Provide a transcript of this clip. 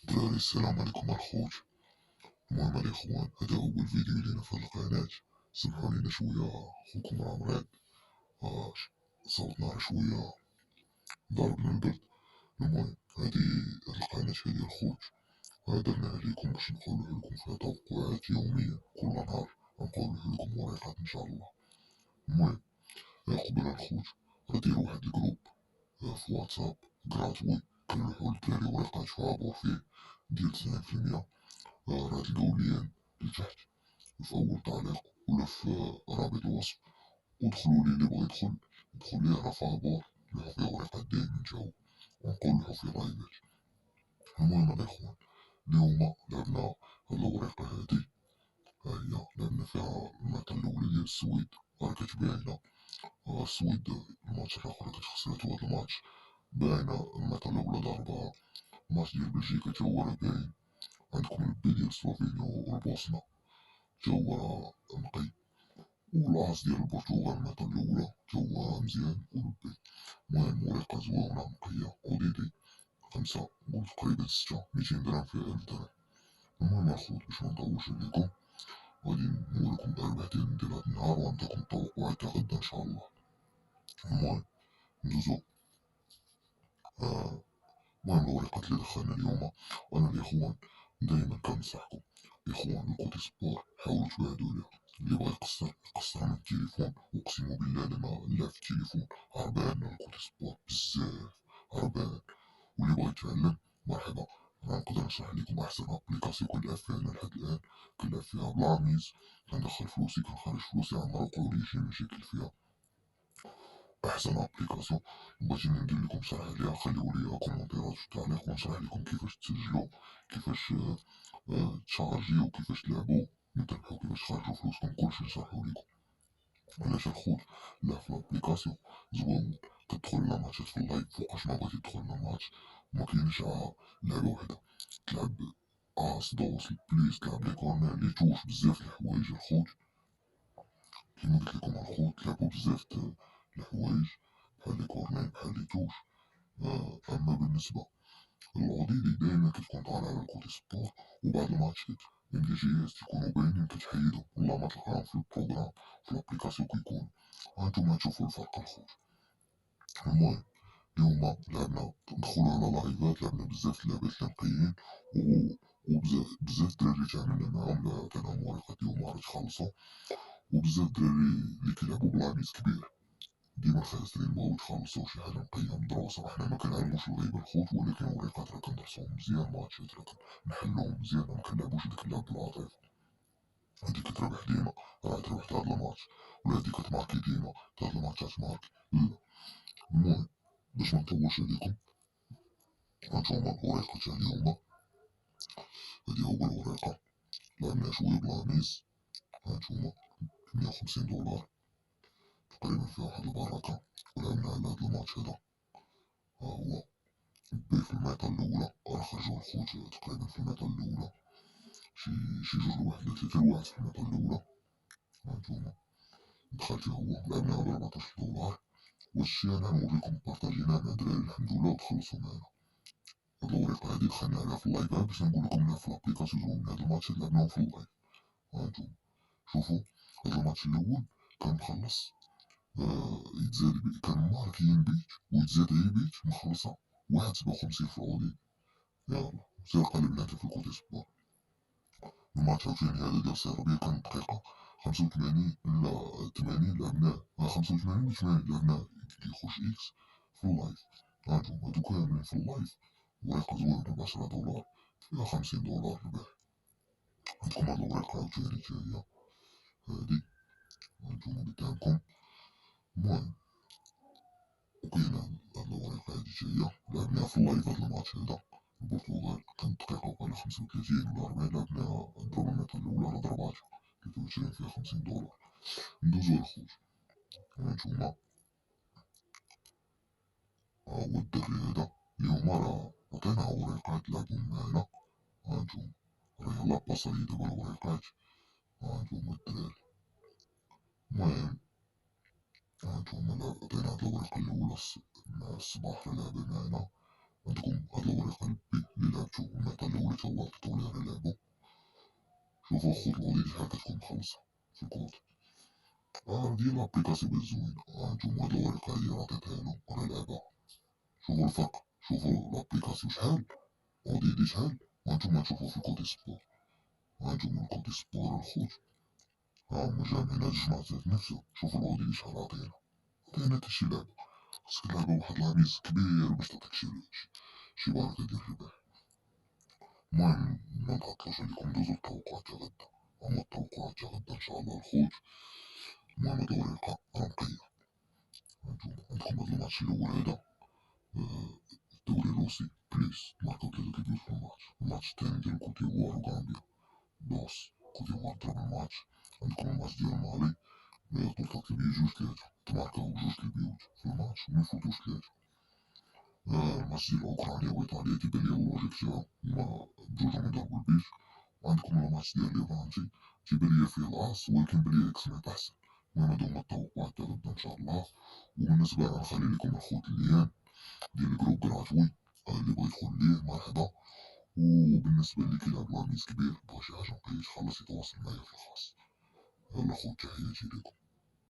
دراري السلام عليكم الخوت. المهم الاخوان، هذا اول فيديو لينا في هاد القناة. سمحوا لينا شوية، خوكم راه مريض. آه صوتنا راه شوية ضارب من البرد. المهم هاد القناة هادي الخوت درناها ليكم باش نقولوها لكم فيها توقعات يومية كل نهار، نقولوها لكم وريقات ان شاء الله. المهم قبل الخوت راه ديروا واحد الجروب في واتساب غراتوي، كنلوحو للدراري وريقات في عابور فيه ديال 90%. راه تلقاو اللين لتحت في أول تعليق ولا في رابط الوصف، ودخلوا لي اللي بغا يدخل لي راه فابور لوحو فيه وريقات دايما جاو ونقولوحو في لايفات. المهم الإخوان، اليوم لعبنا هاد الوريقة هادي، ها هي لعبنا فيها المرة الأولى ديال السويد، راه كتباينة. السويد الماتش الآخر اللي خسراتو هاد الماتش باينة، المرة الأولى ضربها. الماتش ديال بلجيكا تا هو راه باين، عندكم البي ديال سلوفينيا والبوسنة تا هو راه نقي، والعاص ديال البرتغال المرة الأولى تا هو مزيان ولبي. المهم ورقة زوينة نقية أوديدي 5 وتقريبا 6، 200 درهم فيها 1000 درهم. المهم الخوت باش منطولش عليكم غادي نوريكم الأربعتين ديال هاد النهار ونعطيكم التوقعات تا غدا إن شاء الله. المهم ندوزو. المهم الورقات اللي دخلنا اليوم، وأنا الإخوان دايما كنصحكم إخوان الكوتي سبور حاولوا تبعدوا ليه. اللي بغا يقصر من التليفون، اقسم بالله لما نلعب في التليفون هربان الكوتي سبور بزاف، هربان. واللي بغا يتعلم مرحبا، انا نقدر نشرح لكم احسن ابليكاسيون كنلعب فيها انا لحد الان. كنلعب فيها بلا ميز، كندخل فلوسي كنخرج فلوسي، عمرها وقعولي شي مشاكل فيها. احسن ابليكاسيون بغيتيني ندير لكم شرح عليها، خليو لي كومونتيرات في التعليق ونشرح لكم كيفاش تسجلوا، كيفاش تشارجيو، كيفاش تلعبوا، نتربحوا، كيفاش تخرجوا فلوسكم، كلشي نشرحو لكم. علاش الخوت لا في لابليكاسيون زوين، كتدخل لماتشات في اللايف فوقاش ما بغيتي تدخل لماتش، مكاينش لعبة وحدة تلعب اس دوس بليس، تلعب لي كورنر لي توش، بزاف الحوايج الخوت. كيما قلت لكم الخوت تلعبوا بزاف الحوايج بحال لي كورنر بحال لي توش. اما بالنسبة الأوديدي دايما كتكون طالع على الكوتي سبور، وبعد الماتشات من لي جي اس تيكونو باينين كتحيدو والله ما تلقاهم في البروغرام في لابليكاسيون كيكونو، هانتوما تشوفو الفرق الخوت. المهم اليوم لعبنا ندخلو على لايفات، لعبنا بزاف اللعبات اللي نقيين وبزاف دراري تعاملنا معاهم، لا عطيناهم ورقات اليوم راه تخلصو، وبزاف دراري اللي كيلعبو بلاميز كبير ديما خاسرين بغاو يتخلصو شي حاجة نقية مدروسة. حنا مكنعلموش الغيبة الخوت، ولكن ورقات راه كندرسوهم مزيان، ماتشات راه كنحلوهم مزيان، مكنلعبوش ديك اللعب بالعاطفة. هادي كتربح ديما، راه تربحت هاد الماتش، ولا هادي كتماركي ديما هاد الماتش تماركي، لا. المهم باش منطولش عليكم، هانتوما الورقة تاع اليوم. هادي أول ورقة لعبنا شوية بلاميز، هانتوما 150 دولار تقريبا فيها واحد البركة، ولعبنا على هاد الماتش هدا. ها هو بي في الميطة الأولى راه خرجو الخوت تقريبا في الميطة الأولى شي جوج لواحد ولا 3-1 في الميطة الأولى. هانتوما دخل تا هو لعبنا على 14 دولار، وهادشي أنا نوريكم بارطاجيناه مع الدراري الحمد لله ودخلصو معانا. هاد الورقة هادي دخلنا عليها في اللايفات باش نقولكم نلعب في لابليكاسيون زوين. هاد الماتشات لعبناهم في اللايف. هانتوما شوفو هاد الماتش الأول كان مخلص، يتزاد كان ماركين بيت ويتزاد غير بيت مخلصة 1.57 في الأودي. يلا سير قلبنا انت في الكوتي سبور. الماتش عاوتاني هذا ديال صربيا كان الدقيقة 85 إلا 80 لعبناه، 85 و 80 لعبناه يخش إكس في اللايف. هانتوما هادو كاملين في اللايف، ورقة زوينة ب10 دولار فيها 50 دولار ربح. عندكم هاد الورقة عاوتاني تا هي هادي، هانتوما قدامكم. المهم وكاين هاد الورقة هادي تا هي لعبناها في اللايف هاد الماتش هدا. البرتغال كانت دقيقة وقيلا 35 ولا 40 لعبناها، ضرب الميطة الأولى على ضربات 23 فيها 50 دولار. ندوزو الخوت. هانتوما ها هو الدري هدا اليوم راه عطيناه ورقات لعبو معانا. هانتوما راه يلاه باصالي دابا الورقات، هانتوما الدراري. المهم هانتوما عطينا هاد الورقة الأولى مع الصباح راه لعبا معانا. عندكم هاد الورقة البي اللي لعبتو الميطة تا هو عطيتو ليه على لعبة. شوفو خوت الأوديت شحال كتكون مخلصة في الكود. ديال لابليكاسيون بزاف زوينة. هانتوما هاد الورقة هادي راه عطيتهالو وراه لعبها. شوفو الفرق، شوفو لابليكاسيون شحال أوديتي شحال، وهانتوما تشوفو في الكوتي سبور. هانتوما الكوتي سبور الخوت هما جامعين هاد الجماعتات نفسها. شوفو الأوديتي شحال عطينا تا شي لعبة. خاصك تلعبها واحد لاميز كبير باش تعطيك شي بركة ديال الربح. المهم منعطلوش عليكم، دوزو التوقعات تا غدا. هما التوقعات تا غدا ان شاء الله الخوت. المهم هاد الورقة راه نقية. هانتوما عندكم هاد الماتش الأول هدا، الدوري الروسي بليس ماركاو 3 كيبيوت في الماتش التاني ديال كوت ديفوار وغامبيا دوس كوت ديفوار ضرب الماتش. عندكم الماتش ديال مالي طلطات كيبيوت 2-3 تماركاو 2 كيبيوت في الماتش وميفوتوش 3. الماتش ديال اوكرانيا وايطاليا كيبان ليا اللوجيك فيها هما بجوجهم يضربو البيت. وعندكم الماتش ديال ليفانتي كيبان ليا فيه الاس ولكن بلي اكس ميت احسن. المهم هادو هما التوقعات تا غدا ان شاء الله. وبالنسبة غنخلي لكم الخوت الليان ديال الجروب غراتوي، اللي بغا يدخل ليه مرحبا. وبالنسبة اللي كيلعب لاميز كبير بغا شي حاجة نقية خلاص يتواصل معايا في الخاص. يلا خوت تحياتي ليكم.